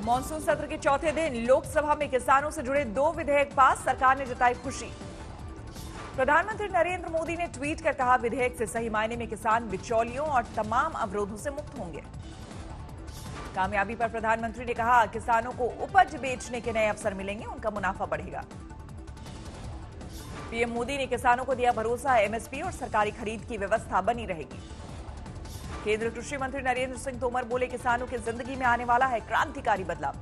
Monsoon सत्र के चौथे दिन लोकसभा में किसानों से जुड़े 2 विधेयक पास, सरकार ने जताई खुशी। प्रधानमंत्री नरेंद्र मोदी ने ट्वीट कर कहा, विधेयक से सही मायने में किसान बिचौलियों और तमाम अवरोधों से मुक्त होंगे। कामयाबी पर प्रधानमंत्री ने कहा, किसानों को उपज बेचने के नए अवसर मिलेंगे, उनका मुनाफा बढ़ेगा। पीएम मोदी ने किसानों को दिया भरोसा, एमएसपी और सरकारी खरीद की व्यवस्था बनी रहेगी। केंद्रीय कृषि मंत्री नरेंद्र सिंह तोमर बोले, किसानों की जिंदगी में आने वाला है क्रांतिकारी बदलाव।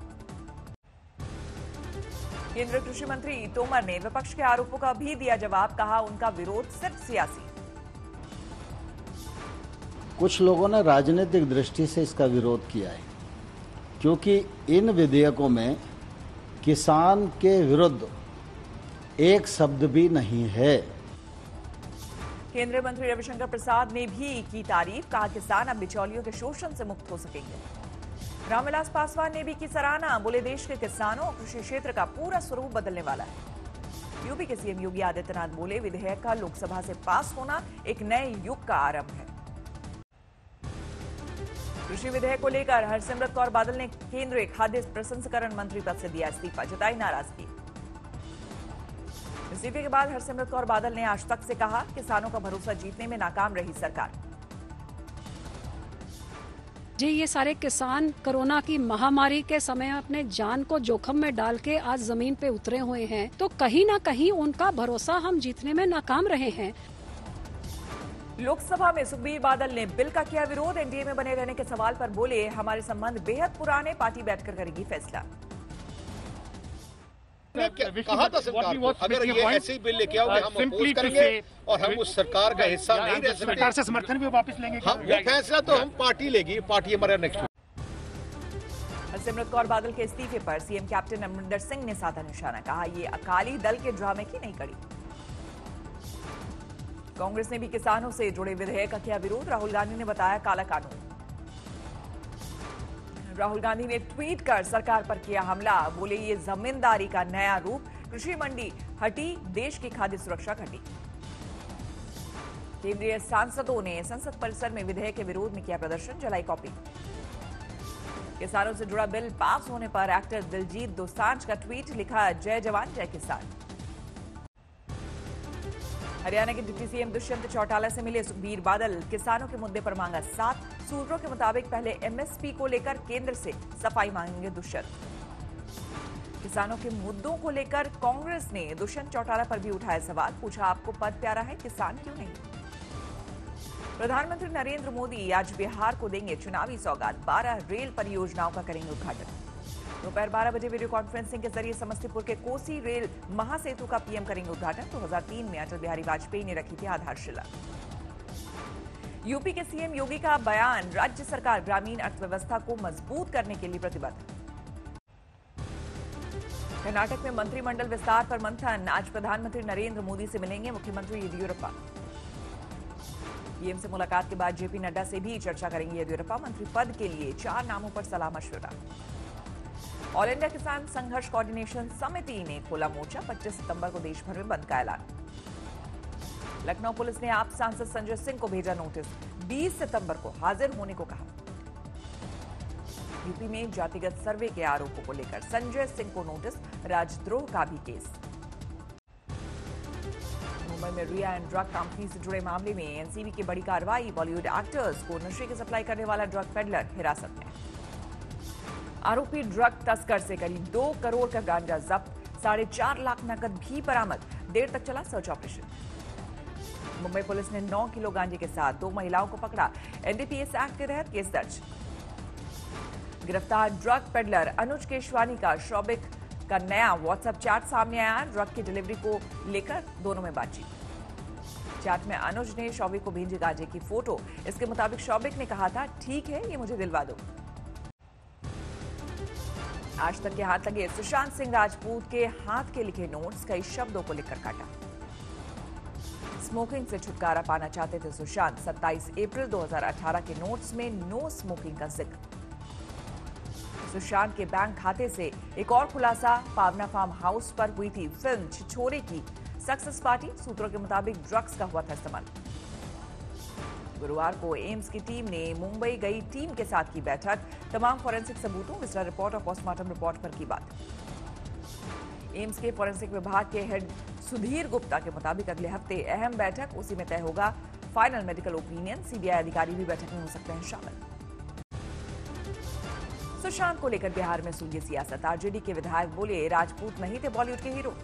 केंद्रीय कृषि मंत्री तोमर ने विपक्ष के आरोपों का भी दिया जवाब, कहा उनका विरोध सिर्फ सियासी। कुछ लोगों ने राजनीतिक दृष्टि से इसका विरोध किया है, क्योंकि इन विधेयकों में किसान के विरुद्ध एक शब्द भी नहीं है। केंद्रीय मंत्री रविशंकर प्रसाद ने भी की तारीफ, कहा किसान अब बिचौलियों के शोषण से मुक्त हो सकेंगे। रामविलास पासवान ने भी की सराहना, बोले देश के किसानों और कृषि क्षेत्र का पूरा स्वरूप बदलने वाला है। यूपी के सीएम योगी आदित्यनाथ बोले, विधेयक का लोकसभा से पास होना एक नए युग का आरंभ है। कृषि विधेयक को लेकर हरसिमरत कौर बादल ने केंद्रीय खाद्य प्रसंस्करण मंत्री पद से दिया इस्तीफा, जताई नाराजगी। इस्तीफे के बाद हरसिमरत कौर बादल ने आज तक से कहा, किसानों का भरोसा जीतने में नाकाम रही सरकार। जी, ये सारे किसान कोरोना की महामारी के समय अपने जान को जोखिम में डाल के आज जमीन पे उतरे हुए हैं, तो कहीं ना कहीं उनका भरोसा हम जीतने में नाकाम रहे हैं। लोकसभा में सुखबीर बादल ने बिल का किया विरोध, एनडीए में बने रहने के सवाल पर बोले, हमारे संबंध बेहद पुराने, पार्टी बैठकर करेगी फैसला। कहा था सरकार को, अगर ये ऐसे ही बिल लेके आओगे हम अपोज करेंगे और हम उस सरकार का हिस्सा नहीं रह सकते। सरकार से समर्थन भी वापस लेंगे। हम वो फैसला तो हम पार्टी लेगी, पार्टी हमारा नेक्स्ट। हरसिमरत कौर बादल के इस्तीफे पर सीएम कैप्टन अमरिंदर सिंह ने साधा निशाना, कहा ये अकाली दल के ड्रामे की नई कड़ी। कांग्रेस ने भी किसानों से जुड़े विधेयक का किया विरोध, राहुल गांधी ने बताया काला कानून। राहुल गांधी ने ट्वीट कर सरकार पर किया हमला, बोले ये जमींदारी का नया रूप, कृषि मंडी हटी, देश की खाद्य सुरक्षा घटी। केंद्रीय सांसदों ने संसद परिसर में विधेयक के विरोध में किया प्रदर्शन, जलाई कॉपी। किसानों से जुड़ा बिल पास होने पर एक्टर दिलजीत दोसांझ का ट्वीट, लिखा जय जवान जय किसान। हरियाणा के डिप्टी सीएम दुष्यंत चौटाला से मिले सुखबीर बादल, किसानों के मुद्दे पर मांगा साथ, सूत्रों के मुताबिक पहले एमएसपी को लेकर केंद्र से सफाई मांगेंगे दुष्यंत। किसानों के मुद्दों को लेकर कांग्रेस ने दुष्यंत चौटाला पर भी उठाया सवाल, पूछा आपको पद प्यारा है, किसान क्यों नहीं। प्रधानमंत्री नरेंद्र मोदी आज बिहार को देंगे चुनावी सौगात, 12 रेल परियोजनाओं का करेंगे उद्घाटन। दोपहर 12 बजे वीडियो कॉन्फ्रेंसिंग के जरिए समस्तीपुर के कोसी रेल महासेतु का पीएम करेंगे उद्घाटन। 2003 में अटल बिहारी वाजपेयी ने रखी थी आधारशिला। यूपी के सीएम योगी का बयान, राज्य सरकार ग्रामीण अर्थव्यवस्था को मजबूत करने के लिए प्रतिबद्ध। कर्नाटक में मंत्रिमंडल विस्तार पर मंथन, आज प्रधानमंत्री नरेंद्र मोदी से मिलेंगे मुख्यमंत्री येदियुरप्पा। पीएम से मुलाकात के बाद जेपी नड्डा से भी चर्चा करेंगे येदियुरप्पा। मंत्री पद के लिए 4 नामों पर सलाह मशवरा। ऑल इंडिया किसान संघर्ष कोऑर्डिनेशन समिति ने खोला मोर्चा, 25 सितंबर को देश भर में बंद का ऐलान। लखनऊ पुलिस ने आप सांसद संजय सिंह को भेजा नोटिस, 20 सितंबर को हाजिर होने को कहा। यूपी में जातिगत सर्वे के आरोपों को लेकर संजय सिंह को नोटिस, राजद्रोह का भी केस। मुंबई में रिया एंड ड्रग कंपनी से जुड़े मामले में एनसीबी की बड़ी कार्रवाई, बॉलीवुड एक्टर्स को नशे की सप्लाई करने वाला ड्रग पेडलर हिरासत में। आरोपी ड्रग तस्कर से करीब 2 करोड़ का गांजा जब्त, 4.5 लाख नकद भी बरामद, देर तक चला सर्च ऑपरेशन। मुंबई पुलिस ने 9 किलो गांजे के साथ 2 महिलाओं को पकड़ा, एनडीपीएस एक्ट के तहत केस दर्ज। गिरफ्तार ड्रग पेडलर अनुज केशवानी का शौबिक का नया व्हाट्सएप चैट सामने आया, ड्रग की डिलीवरी को लेकर दोनों में बातचीत। चैट में अनुज ने शौबिक को भेजी गांजे की फोटो, इसके मुताबिक शौबिक ने कहा था, ठीक है ये मुझे दिलवा दो। आज तक के हाथ लगे सुशांत सिंह राजपूत के हाथ के लिखे नोट्स, कई शब्दों को लिखकर काटा। स्मोकिंग से छुटकारा पाना चाहते थे सुशांत, 27 अप्रैल 2018 के नोट्स में नो स्मोकिंग का जिक्र। सुशांत के बैंक खाते से एक और खुलासा, पावना फार्म हाउस पर हुई थी फिल्म छिछोरे की सक्सेस पार्टी, सूत्रों के मुताबिक ड्रग्स का हुआ था इस्तेमाल। गुरुवार को एम्स की टीम ने मुंबई गई टीम के साथ की बैठक, तमाम फॉरेंसिक सबूतों, विजिटर रिपोर्ट और पोस्टमार्टम रिपोर्ट पर की बात। एम्स के फॉरेंसिक विभाग के हेड सुधीर गुप्ता के मुताबिक अगले हफ्ते अहम बैठक, उसी में तय होगा फाइनल मेडिकल ओपिनियन। सीबीआई अधिकारी भी बैठक में हो सकते हैं शामिल। सुशांत को लेकर बिहार में सूझी सियासत। आरजेडी के विधायक बोले राजपूत नहीं थे बॉलीवुड के हीरो।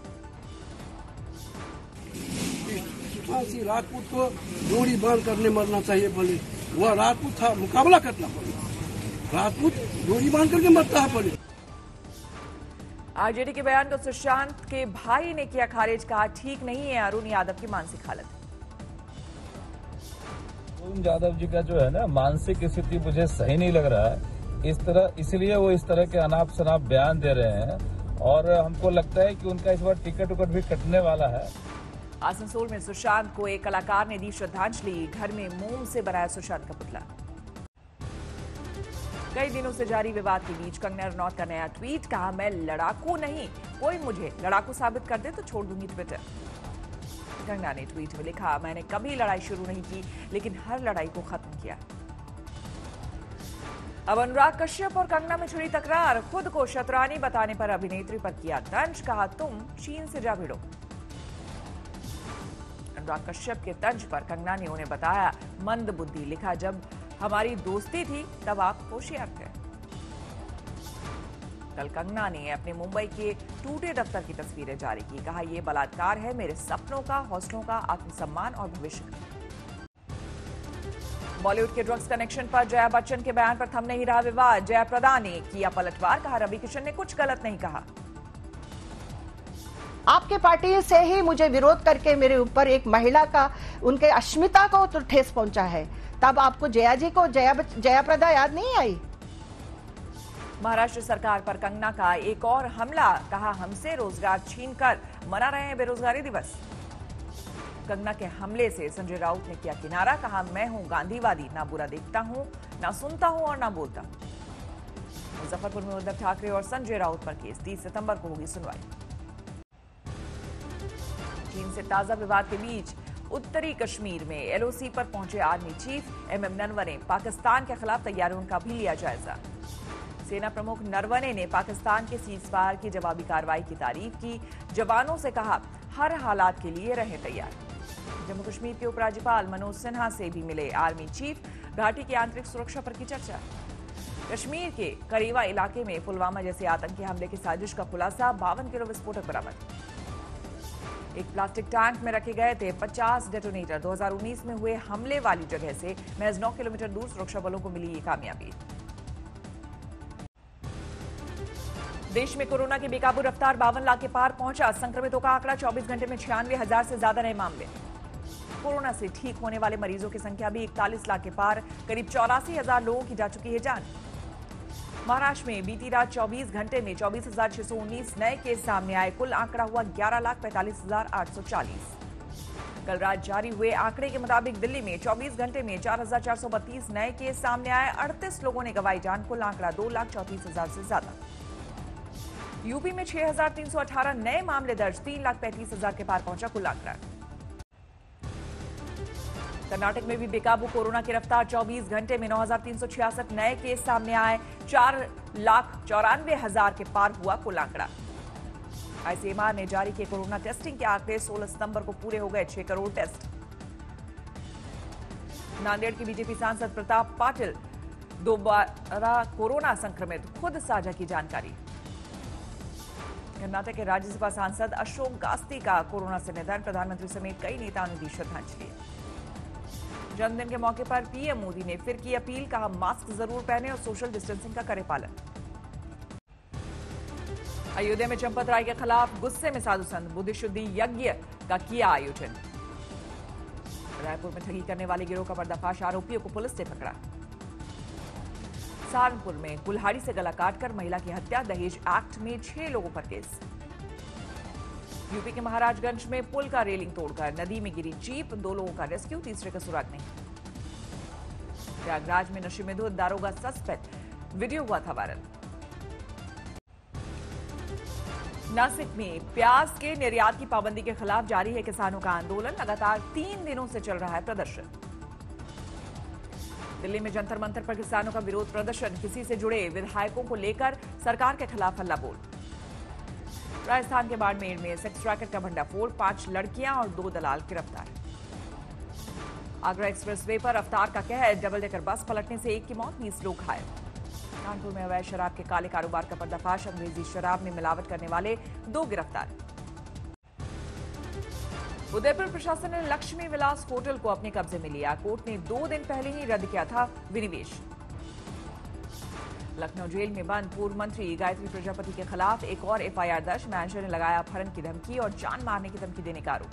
सुशांत सिंह राजपूत को डोरी बांध करने मरना चाहिए, बोले वह राजपूत था, मुकाबला करना पड़े। राजपूत डोरी बांध करके मरता है बोले। आरजेडी के बयान को सुशांत के भाई ने किया खारिज, कहा ठीक नहीं है अरुण यादव की मानसिक हालत। अरुण यादव जी का जो है ना मानसिक स्थिति मुझे सही नहीं लग रहा है इस तरह, इसलिए वो इस तरह के अनाप शनाप बयान दे रहे हैं और हमको लगता है कि उनका इस बार टिकट भी कटने वाला है। आसनसोल में सुशांत को एक कलाकार ने दी श्रद्धांजलि। घर में मोम से बनाया सुशांत का पुतला। कई दिनों से जारी विवाद के बीच कंगना रनौत का नया ट्वीट, कहा मैं लड़ाकू नहीं, कोई मुझे लड़ाकू साबित कर दे तो छोड़ दूंगी ट्विटर। कंगना ने ट्वीट में लिखा, मैंने कभी लड़ाई शुरू नहीं की, लेकिन हर लड़ाई को खत्म किया। अब अनुराग कश्यप और कंगना में छिड़ी तकरार। खुद को शतरानी बताने पर अभिनेत्री पर किया तंज, कहा तुम चीन से जा भिड़ो। अनुराग कश्यप के तंज पर कंगना ने उन्हें बताया मंद बुद्धि। लिखा, जब हमारी दोस्ती थी तब आप होशियार थे। कल कंगना ने अपने मुंबई के टूटे दफ्तर की तस्वीरें जारी की। कहा, यह बलात्कार है मेरे सपनों का, हौसलों का, आत्मसम्मान और भविष्य का। बॉलीवुड के ड्रग्स कनेक्शन पर जया बच्चन के बयान पर थम नहीं रहा विवाद। जया प्रदा ने किया पलटवार, कहा रवि किशन ने कुछ गलत नहीं कहा। आपके पार्टी से ही मुझे विरोध करके मेरे ऊपर एक महिला का, उनके अस्मिता को तो ठेस पहुंचा है, तब आपको जया जी को जया प्रदा याद नहीं आई? महाराष्ट्र सरकार पर कंगना का एक और हमला। कहा, हमसे रोजगार छीनकर मना रहे हैं बेरोजगारी दिवस। कंगना के हमले से संजय राउत ने किया किनारा। कहा, मैं हूं गांधीवादी, ना बुरा देखता हूं, ना सुनता हूं और ना बोलता। मुजफ्फरपुर में उद्धव ठाकरे और संजय राउत पर केस, 30 सितंबर को होगी सुनवाई। चीन से ताजा विवाद के बीच उत्तरी कश्मीर में एलओसी पर पहुंचे army chief MM Naravane. Pakistan के खिलाफ तैयारियों का भी लिया जायजा। सेना प्रमुख नरवणे ने पाकिस्तान के सीजफायर की जवाबी कार्रवाई की तारीफ की। जवानों से कहा, हर हालात के लिए रहें तैयार। जम्मू कश्मीर के उपराज्यपाल मनोज सिन्हा से भी मिले आर्मी चीफ। घाटी की आंतरिक सुरक्षा पर की चर्चा। कश्मीर के करीवा इलाके में पुलवामा जैसे आतंकी हमले की साजिश का खुलासा। 52 किलो विस्फोटक बरामद। एक प्लास्टिक टैंक में रखे गए थे 50 डेटोनेटर। 2019 में हुए हमले वाली जगह से महज 9 किलोमीटर दूर सुरक्षा बलों को मिली ये कामयाबी। देश में कोरोना की बेकाबू रफ्तार 52 लाख के पार पहुंचा। संक्रमितों का आंकड़ा 24 घंटे में 96,000 से ज्यादा नए मामले। कोरोना से ठीक होने वाले मरीजों की संख्या भी 41 लाख के पार, करीब 84,000 लोगों की जा चुकी है जान। महाराष्ट्र में बीती रात 24 घंटे में 24,619 नए केस सामने आए। कुल आंकड़ा हुआ 11,45,840। कल रात जारी हुए आंकड़े के मुताबिक दिल्ली में 24 घंटे में 4,432 नए केस सामने आए। 38 लोगों ने गंवाई जान। कुल आंकड़ा 2,34,000 से ज्यादा। यूपी में 6,318 नए मामले दर्ज। 3,35,000 के पार पहुंचा कुल आंकड़ा। कर्नाटक में भी बेकाबू कोरोना की रफ्तार। 24 घंटे में 9,366 नए केस सामने आए। 4,94,000 के पार हुआ कुल आंकड़ा। आईसीएमआर ने जारी किए कोरोना टेस्टिंग के आंकड़े। 16 सितंबर को पूरे हो गए 6 करोड़ टेस्ट। नांदेड़ के बीजेपी सांसद प्रताप पाटिल दोबारा कोरोना संक्रमित, खुद साझा की जानकारी। कर्नाटक के राज्यसभा सांसद अशोक गास्ती का कोरोना से निधन। प्रधानमंत्री समेत कई नेताओं ने दी श्रद्धांजलि। जन्मदिन के मौके पर पीएम मोदी ने फिर की अपील। कहा, मास्क जरूर पहने और सोशल डिस्टेंसिंग का करें पालन। अयोध्या में चंपत राय के खिलाफ गुस्से में साधु संत। बुद्धि शुद्धि यज्ञ का किया आयोजन। रायपुर में ठगी करने वाले गिरोह का पर्दाफाश। आरोपियों को पुलिस ने पकड़ा। सहारनपुर में कुल्हाड़ी से गला काटकर महिला की हत्या। दहेज एक्ट में 6 लोगों पर केस। यूपी के महाराजगंज में पुल का रेलिंग तोड़कर नदी में गिरी जीप। 2 लोगों का रेस्क्यू, तीसरे का सुराग नहीं। प्रयागराज में नशे में धुत दारोगा सस्पेक्ट, वीडियो हुआ था वायरल। नासिक में प्याज के निर्यात की पाबंदी के खिलाफ जारी है किसानों का आंदोलन। लगातार 3 दिनों से चल रहा है प्रदर्शन। दिल्ली में जंतर मंतर पर किसानों का विरोध प्रदर्शन, किसी से जुड़े विधायकों को लेकर सरकार के खिलाफ हल्ला बोल। राजस्थान के बाड़मेर में सेक्स रैकेट का भंडाफोड़, 5 लड़कियां और 2 दलाल गिरफ्तार। आगरा एक्सप्रेसवे पर रफ्तार का कहर, डबल डेकर बस पलटने से 1 की मौत, 20 लोग घायल। कानपुर में अवैध शराब के काले कारोबार का पर्दाफाश, अंग्रेजी शराब में मिलावट करने वाले 2 गिरफ्तार। उदयपुर प्रशासन ने लक्ष्मी विलास होटल को अपने कब्जे में लिया, कोर्ट ने 2 दिन पहले ही रद्द किया था विनिवेश। लखनऊ जेल में बंद पूर्व मंत्री गायत्री प्रजापति के खिलाफ एक और एफआईआर दर्ज, मैनेजर ने लगाया अपहरण की धमकी और जान मारने की धमकी देने का आरोप।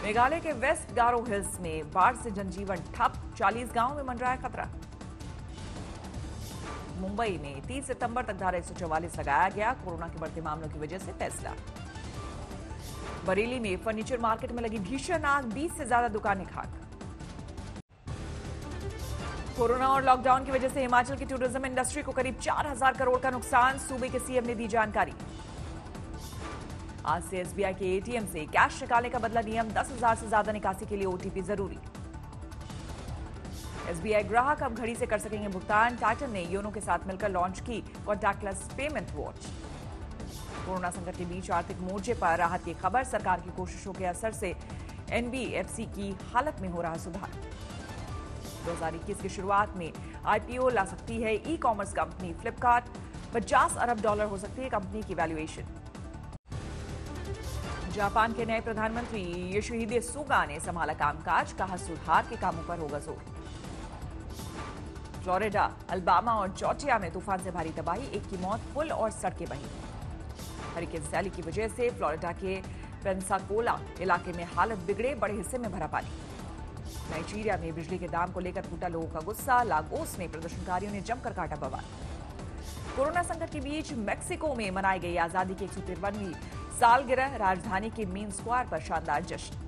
मेघालय के वेस्ट गारो हिल्स में बाढ़ से जनजीवन ठप, 40 गांवों में मंडराया खतरा। मुंबई में 30 सितंबर तक धारा 144 लगाया गया, कोरोना के बढ़ते मामलों की वजह से फैसला। बरेली में फर्नीचर मार्केट में लगी भीषण आग, 20 से ज्यादा दुकानें खाक। कोरोना और लॉकडाउन की वजह से हिमाचल की टूरिज्म इंडस्ट्री को करीब 4000 करोड़ का नुकसान, सूबे के सीएम ने दी जानकारी। आज से एसबीआई के एटीएम से कैश निकालने का बदला नियम, 10,000 से ज्यादा निकासी के लिए ओटीपी जरूरी। एसबीआई ग्राहक अब घड़ी से कर सकेंगे भुगतान, टाइटन ने योनो के साथ मिलकर लॉन्च की कॉन्टैक्टलेस पेमेंट वॉच। कोरोना संकट के बीच आर्थिक मोर्चे पर राहत की खबर, सरकार की कोशिशों के असर से एनबीएफसी की हालत में हो रहा सुधार। 2021 की शुरुआत में आईपीओ ला सकती है ई कॉमर्स कंपनी फ्लिपकार्ट, $50 अरब हो सकती है कंपनी की वैल्यूएशन। जापान के नए प्रधानमंत्री योशिहिदे सुगा ने संभाला कामकाज, कहा सुधार के कामों पर होगा जोर। फ्लोरिडा, अल्बामा और जॉर्जिया में तूफान से भारी तबाही, 1 की मौत, पुल और सड़कें बही। हरिकेन सैली की वजह से फ्लोरिडा के पेंसाकोला इलाके में हालत बिगड़े, बड़े हिस्से में भरा पानी। नाइजीरिया में बिजली के दाम को लेकर फूटा लोगों का गुस्सा, लागोस में प्रदर्शनकारियों ने जमकर काटा बवाल। कोरोना संकट के बीच मेक्सिको में मनाई गई आजादी की 153वीं सालगिरह, राजधानी के मेन स्क्वायर पर शानदार जश्न।